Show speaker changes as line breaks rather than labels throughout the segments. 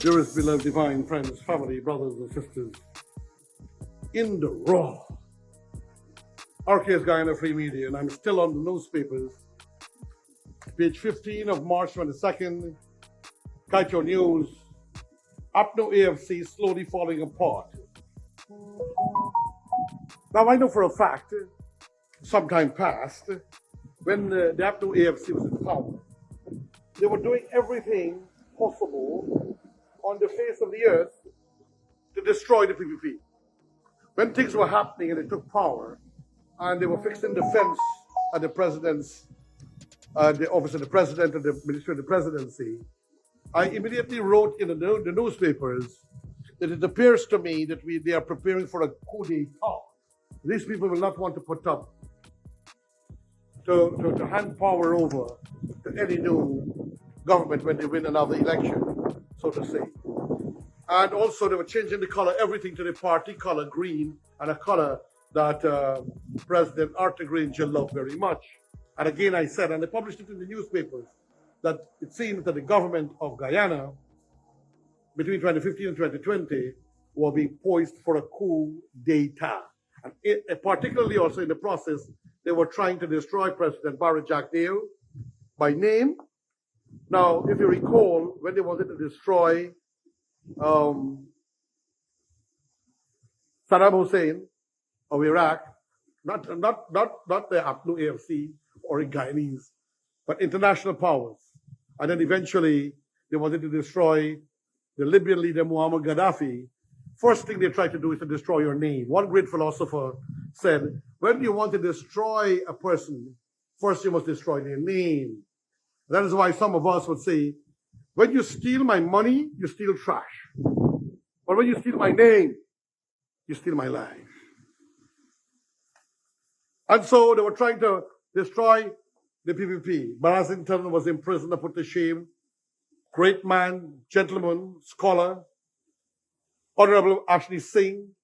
Dearest beloved divine friends, family, brothers and sisters, in the raw. RKS Guyana Free Media, and I'm still on the newspapers. Page 15 of March 22nd, Kaito News, Apnu Afc slowly falling apart. Now I know for a fact, some time past, when the Apnu Afc was in power, they were doing everything possible on the face of the earth to destroy the PPP. When things were happening and they took power, and they were fixing the fence at the president's, the office of the president and the ministry of the presidency, I immediately wrote in the newspapers that it appears to me that they are preparing for a coup d'etat. These people will not want to put up, to hand power over to any new government when they win another election, so to say. And also they were changing the color, everything to the party color, green, and a color that President Arthur Granger loved very much. And again I said, and they published it in the newspapers, that it seems that the government of Guyana, between 2015 and 2020, will be poised for a coup d'etat. And particularly also in the process, they were trying to destroy President Barry Jack Dale by name. Now, if you recall, when they wanted to destroy Saddam Hussein of Iraq, not the Apnu Afc or the Guyanese, but international powers. And then eventually they wanted to destroy the Libyan leader Muammar Gaddafi. First thing they tried to do is to destroy your name. One great philosopher said, when you want to destroy a person, first you must destroy their name. That is why some of us would say, when you steal my money, you steal trash. But when you steal my name, you steal my life. And so they were trying to destroy the PPP. Barasington was imprisoned and put to shame. Great man, gentleman, scholar. Honorable Ashley Singh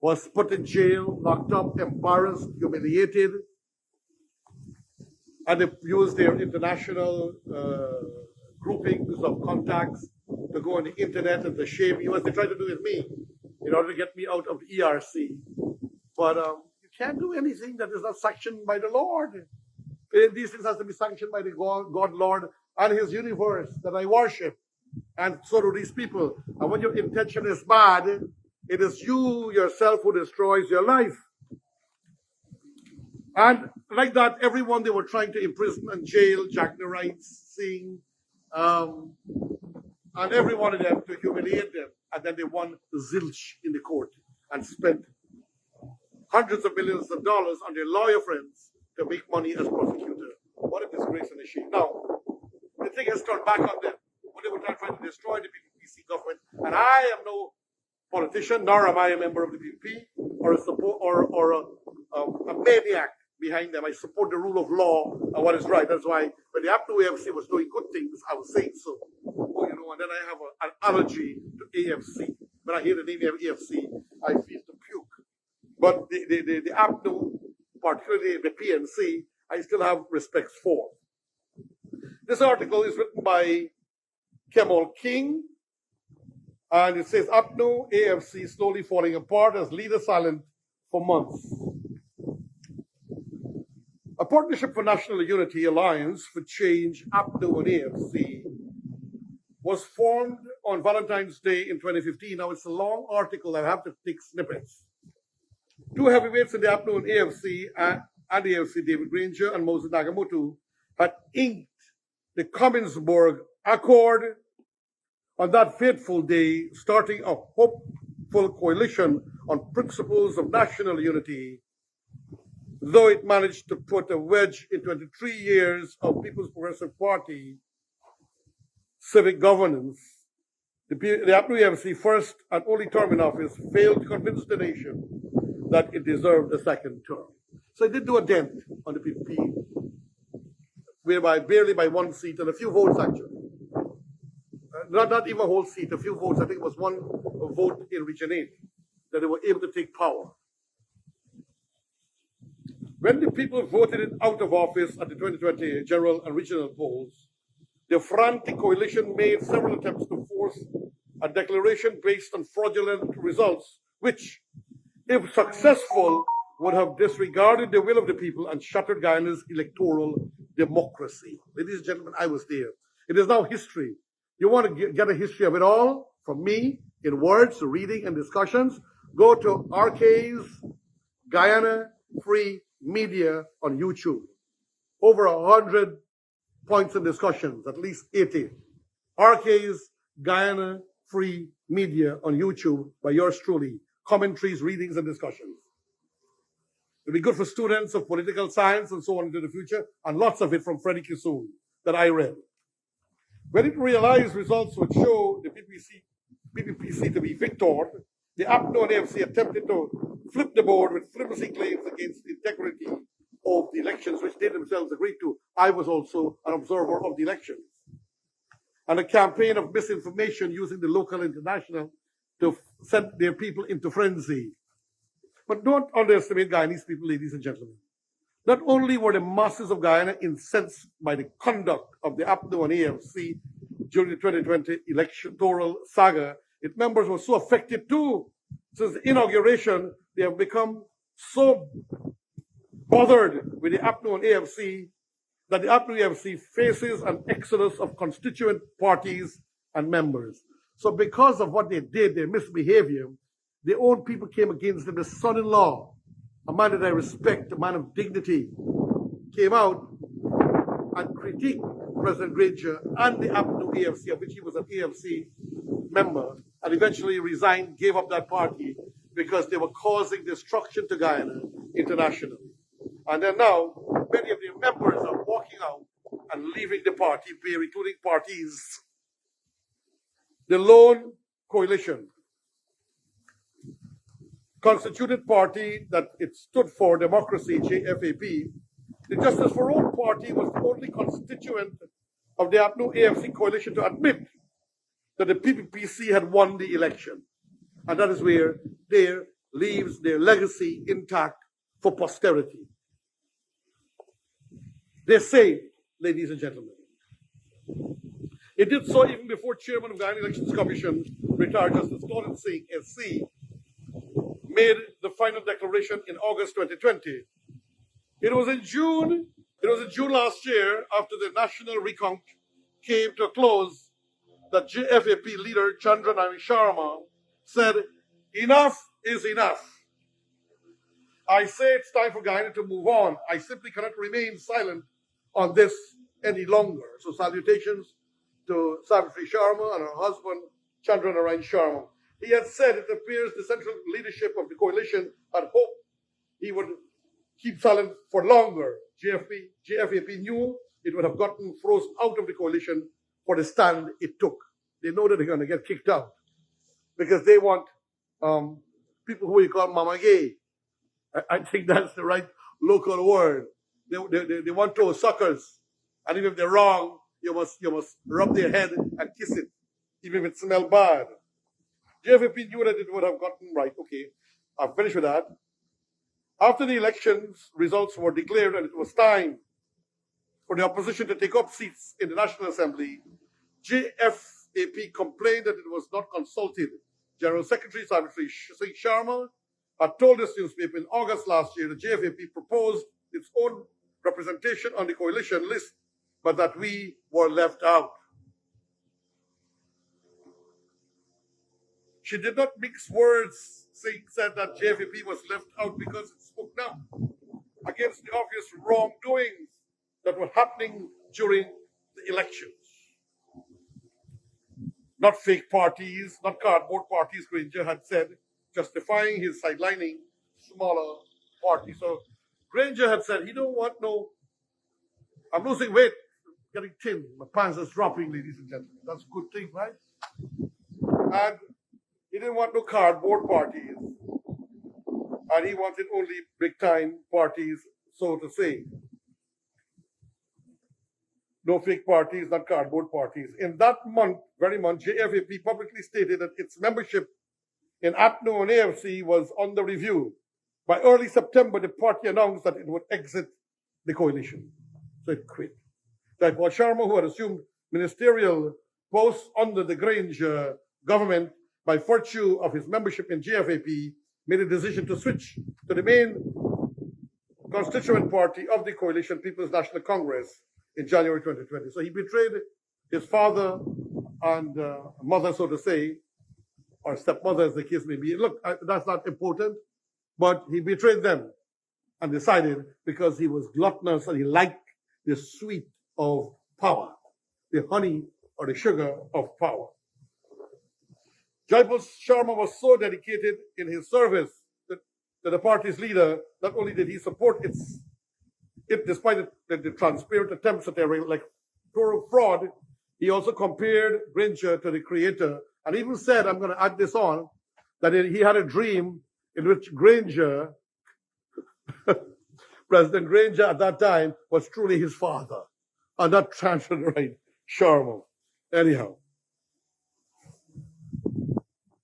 was put in jail, locked up, embarrassed, humiliated. And they used their international groupings of contacts to go on the internet and to shame me, as they tried to do with me, in order to get me out of the ERC. But you can't do anything that is not sanctioned by the Lord. These things have to be sanctioned by the God, Lord, and His universe that I worship. And so do these people. And when your intention is bad, it is you yourself who destroys your life. And like that, everyone they were trying to imprison and jail, Jack the Right, Singh, and every one of them to humiliate them. And then they won zilch in the court and spent hundreds of millions of dollars on their lawyer friends to make money as prosecutor. What a disgrace and a shame. Now, the thing has turned back on them. When they were trying to destroy the PPC government, and I am no politician, nor am I a member of the PPP or a maniac behind them. I support the rule of law and what is right. That's why when the Apnu Afc was doing good things, I was saying so. Oh, and then I have an allergy to AFC. When I hear the name of AFC, I feel to puke. But the Apnu, particularly the PNC, I still have respect for. This article is written by Kemal King, and it says Apnu Afc slowly falling apart as leader silent for months. A Partnership for National Unity Alliance for Change, Apnu and AFC, was formed on Valentine's Day in 2015. Now it's a long article, I have to take snippets. Two heavyweights in the Apnu and AFC, and the AFC, David Granger and Moses Nagamutu, had inked the Comminsburg Accord on that fateful day, starting a hopeful coalition on principles of national unity, though it managed to put a wedge in 23 years of People's Progressive Party civic governance. The Apnu Afc first and only term in office failed to convince the nation that it deserved a second term. So it did do a dent on the PPP, whereby barely by one seat and a few votes actually. Not even a whole seat, a few votes. I think it was one vote in Region 8 that they were able to take power. When the people voted it out of office at the 2020 general and regional polls, the frantic coalition made several attempts to force a declaration based on fraudulent results, which, if successful, would have disregarded the will of the people and shattered Guyana's electoral democracy. Ladies and gentlemen, I was there. It is now history. You want to get a history of it all from me in words, reading, and discussions? Go to RK's Guyana Free Media on YouTube. Over 100 points and discussions, at least 80. RK's Guyana Free Media on YouTube by yours truly. Commentaries, readings, and discussions. It'll be good for students of political science and so on into the future, and lots of it from Freddie Kissoon that I read. When it realized results would show the PPPC to be victor, the Apnu Afc attempted to flip the board with flimsy claims against the integrity of the elections, which they themselves agreed to. I was also an observer of the elections. And a campaign of misinformation using the local and international to send their people into frenzy. But don't underestimate Guyanese people, ladies and gentlemen. Not only were the masses of Guyana incensed by the conduct of the Apnu Afc during the 2020 electoral saga, its members were so affected too. Since the inauguration, they have become so bothered with the Apnu Afc that the Apnu Afc faces an exodus of constituent parties and members. So because of what they did, their misbehavior, their own people came against them. The son-in-law, a man that I respect, a man of dignity, came out and critiqued President Granger and the Apnu Afc, of which he was an AFC member, and eventually resigned, gave up that party because they were causing destruction to Guyana internationally. And then now, many of their members are walking out and leaving the party, including parties. The lone coalition constituted party that it stood for, democracy, JFAP, the Justice for All party was the only constituent of the Apnu Afc coalition to admit that the PPPC had won the election. And that is where there leaves their legacy intact for posterity. They say, ladies and gentlemen, it did so even before Chairman of Guyana Elections Commission, retired Justice Gordon Singh, SC, made the final declaration in August 2020. It was in June last year, after the national recount came to a close, that JFAP leader Chandra Narayan Sharma said, "Enough is enough. I say it's time for Guyana to move on. I simply cannot remain silent on this any longer." So salutations to Servitude Sharma and her husband, Chandra Narayan Sharma. He had said it appears the central leadership of the coalition had hoped he would keep silent for longer. JFAP knew it would have gotten frozen out of the coalition for the stand it took. They know that they're going to get kicked out because they want people who you call mama gay. I think that's the right local word. They want those suckers, and even if they're wrong, you must rub their head and kiss it, even if it smells bad. JFAP knew that it would have gotten right. Okay, I've finished with that. After the elections results were declared and it was time for the opposition to take up seats in the National Assembly, JFAP complained that it was not consulted. General Secretary Servitude Sharma had told this newspaper in August last year that JFAP proposed its own representation on the coalition list, but that we were left out. She did not mix words, said that JFAP was left out because it spoke now against the obvious wrongdoings that were happening during the elections. Not fake parties, not cardboard parties, Granger had said, justifying his sidelining smaller parties. So Granger had said, he don't want no, I'm losing weight, getting thin, my pants are dropping, ladies and gentlemen. That's a good thing, right? And he didn't want no cardboard parties. And he wanted only big-time parties, so to say. No fake parties, not cardboard parties. In that very month, JFAP publicly stated that its membership in Apnu Afc was under review. By early September, the party announced that it would exit the coalition. So it quit. That was Sharma, who had assumed ministerial posts under the Granger government, by virtue of his membership in GFAP, made a decision to switch to the main constituent party of the coalition, People's National Congress, in January 2020. So he betrayed his father and mother, so to say, or stepmother, as the case may be. Look, that's not important, but he betrayed them and decided, because he was gluttonous and he liked the sweet of power, the honey or the sugar of power. Jaipal Sharma was so dedicated in his service that the party's leader, not only did he support it despite the transparent attempts at electoral fraud, he also compared Granger to the creator, and even said, I'm going to add this on, that he had a dream in which Granger, President Granger at that time, was truly his father, and not Transfederate Sharma. Anyhow.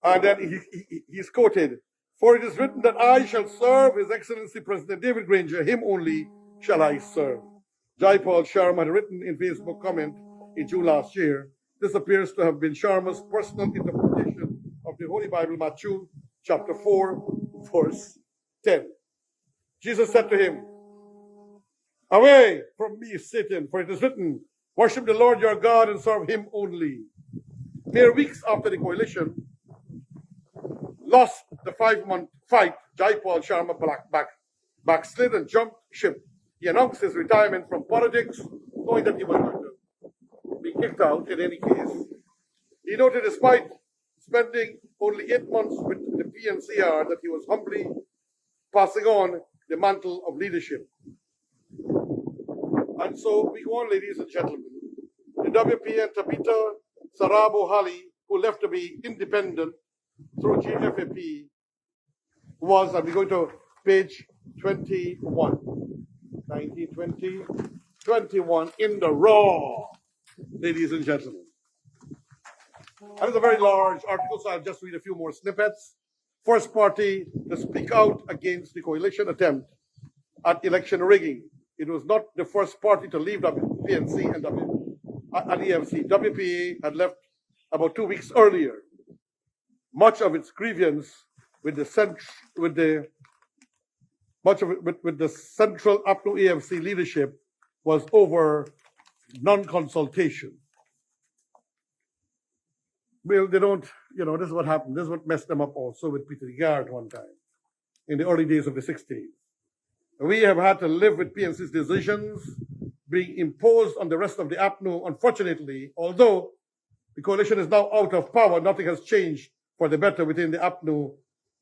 And then he's quoted, "For it is written that I shall serve His Excellency President David Granger, him only shall I serve." Jaipal Sharma had written in Facebook comment in June last year, this appears to have been Sharma's personal interpretation of the Holy Bible, Matthew chapter 4, verse 10. Jesus said to him, "Away from me, Satan, for it is written, worship the Lord your God and serve him only." Mere weeks after the coalition lost the 5-month fight, Jaipal Sharma backslid and jumped ship. He announced his retirement from politics, knowing that he was going to be kicked out in any case. He noted, despite spending only 8 months with the PNCR, that he was humbly passing on the mantle of leadership. And so we go on, ladies and gentlemen. The WPA and Tabitha Sarabo Hali, who left to be independent through GFAP, was, and we're going to page 21, 1920, 21, in the raw, ladies and gentlemen. That is a very large article, so I'll just read a few more snippets. First party to speak out against the coalition attempt at election rigging. It was not the first party to leave PNC and EFC. WPA had left about 2 weeks earlier. Much of its grievance with the central Apnu Afc leadership was over non-consultation. Well, they don't, this is what happened. This is what messed them up also with Peter Rigard one time in the early days of the 60s. We have had to live with PNC's decisions being imposed on the rest of the Apnu. Unfortunately, although the coalition is now out of power, nothing has changed for the better within the Apnu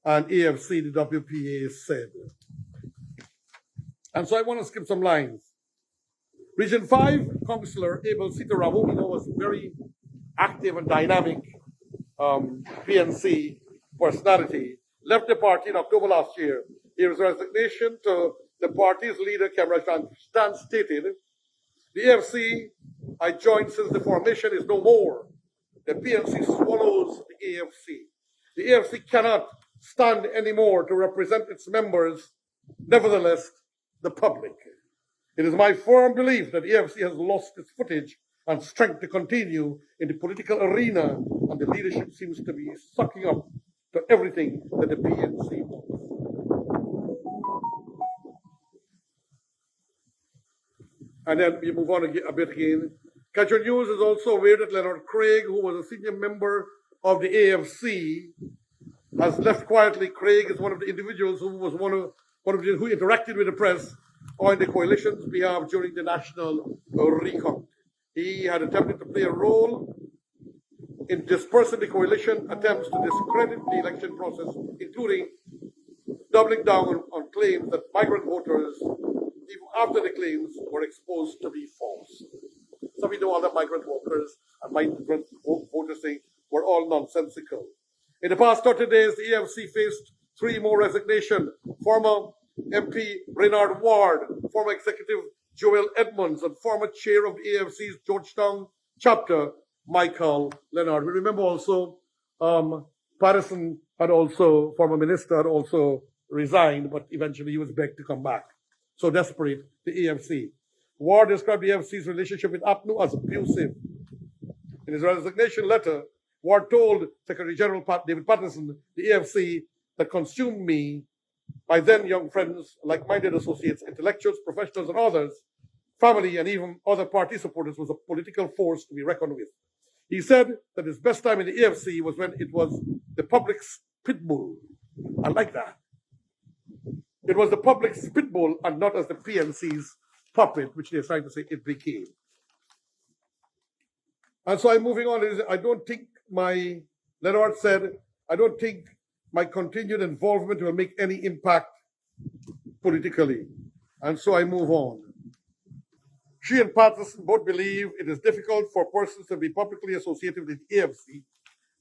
and AFC, the WPA said. And so I want to skip some lines. Region 5 Councillor Abel Sitaram, who we know was very active and dynamic PNC personality, left the party in October last year. His resignation to the party's leader, Cameron Stan, stated, "The AFC I joined since the formation is no more. The PNC swallows the AFC. The AFC cannot stand anymore to represent its members, nevertheless, the public. It is my firm belief that the AFC has lost its footage and strength to continue in the political arena, and the leadership seems to be sucking up to everything that the PNC wants." And then we move on a bit again. Catcher News is also aware that Leonard Craig, who was a senior member of the AFC, has left quietly. Craig is one of the individuals who was who interacted with the press on the coalition's behalf during the national recount. He had attempted to play a role in dispersing the coalition attempts to discredit the election process, including doubling down on claims that migrant voters, even after the claims, were exposed to be false. So we know all the migrant workers and migrant voters saying were all nonsensical. In the past 30 days, the AFC faced 3 more resignations. Former MP Reynard Ward, former executive Joel Edmonds, and former chair of the AFC's Georgetown chapter, Michael Leonard. We remember also Patterson had also, former minister, had also resigned, but eventually he was begged to come back. So desperate, the AFC. Ward described the AFC's relationship with Apnu as abusive. In his resignation letter, Ward told Secretary General David Patterson, the AFC that consumed me, my then young friends, like-minded associates, intellectuals, professionals, and others, family, and even other party supporters, was a political force to be reckoned with. He said that his best time in the AFC was when it was the public's pit bull. I like that. It was the public's pit bull and not as the PNC's puppet, which they're trying to say it became. And so I'm moving on. Leonard said, I don't think my continued involvement will make any impact politically. And so I move on. She and Patterson both believe it is difficult for persons to be publicly associated with the AFC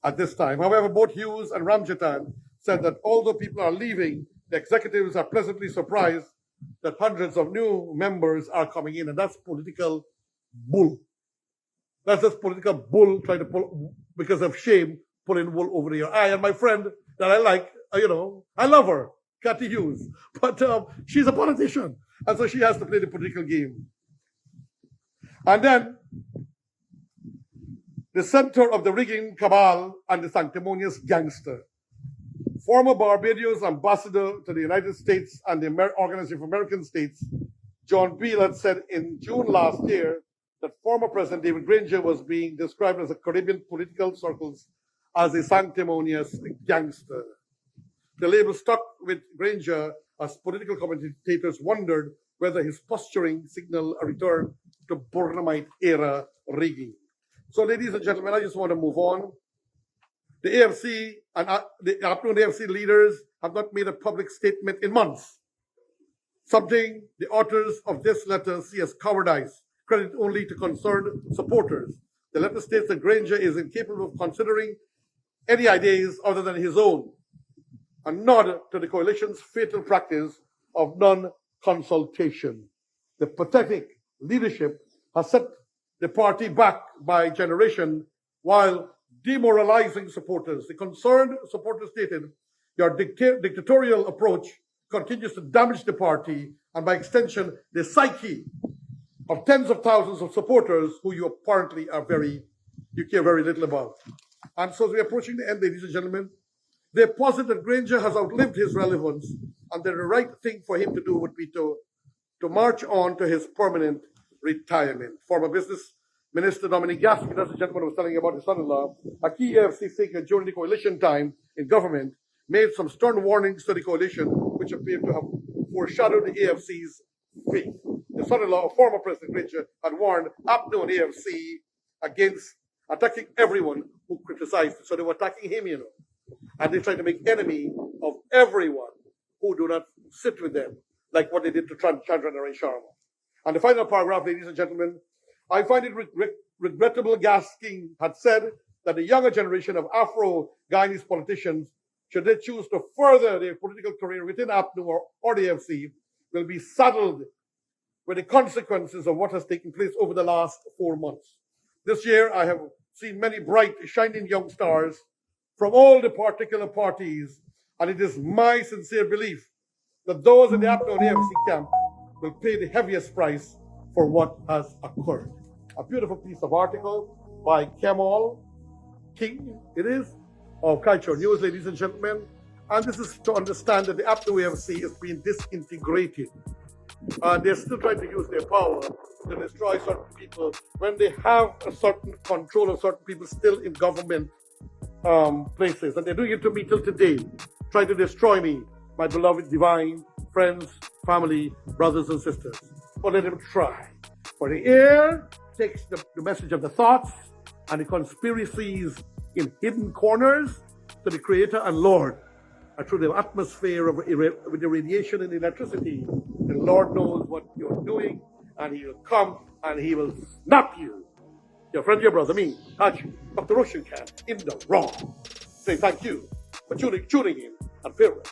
at this time. However, both Hughes and Ramjatan said that although people are leaving, the executives are pleasantly surprised that hundreds of new members are coming in, and that's political bull. That's just political bull trying to pull, because of shame, pulling wool over your eye. And my friend that I like, I love her, Cathy Hughes, but she's a politician, and so she has to play the political game. And then, the center of the rigging cabal and the sanctimonious gangster, former Barbados ambassador to the United States and the Organization of American States, John Beale, had said in June last year that former President David Granger was being described as a Caribbean political circles as a sanctimonious gangster. The label stuck with Granger as political commentators wondered whether his posturing signaled a return to Burnhamite-era rigging. So, ladies and gentlemen, I just want to move on. The AFC and the Apnu AFC leaders have not made a public statement in months, something the authors of this letter see as cowardice, credit only to concerned supporters. The letter states that Granger is incapable of considering any ideas other than his own, a nod to the coalition's fatal practice of non-consultation. The pathetic leadership has set the party back by generation while demoralizing supporters. The concerned supporters stated, your dictatorial approach continues to damage the party and by extension, the psyche of tens of thousands of supporters who you apparently you care very little about. And so as we're approaching the end, ladies and gentlemen, they posit that Granger has outlived his relevance and that the right thing for him to do would be to march on to his permanent retirement. Former business Minister Dominic Gaskin, that's the gentleman who was telling you about his son-in-law, a key AFC figure during the coalition time in government, made some stern warnings to the coalition which appeared to have foreshadowed the AFC's fate. The son-in-law of former President Granger had warned Apnu and AFC against attacking everyone who criticized it. So they were attacking him, and they tried to make enemy of everyone who do not sit with them, like what they did to Chandra Narayan Sharma. And the final paragraph, ladies and gentlemen, I find it regrettable Gaskin had said that the younger generation of Afro-Guyanese politicians, should they choose to further their political career within Apnu or the AFC, will be saddled with the consequences of what has taken place over the last 4 months. This year, I have seen many bright, shining young stars from all the particular parties, and it is my sincere belief that those in the Apnu and AFC camp will pay the heaviest price for what has occurred. A beautiful piece of article by Kemal King, it is, of Culture News, ladies and gentlemen. And this is to understand that the Apnu AFC is being disintegrated. They're still trying to use their power to destroy certain people when they have a certain control of certain people still in government places. And they're doing it to me till today, trying to destroy me, my beloved divine friends, family, brothers and sisters. But let them try. For the ear takes the message of the thoughts and the conspiracies in hidden corners to the Creator and Lord. And through the atmosphere with the radiation and electricity, the Lord knows what you're doing, and He will come and He will snap you. Your friend, your brother, me, Hajji, Dr. Roshan, in the wrong. Say thank you for tuning in and farewell.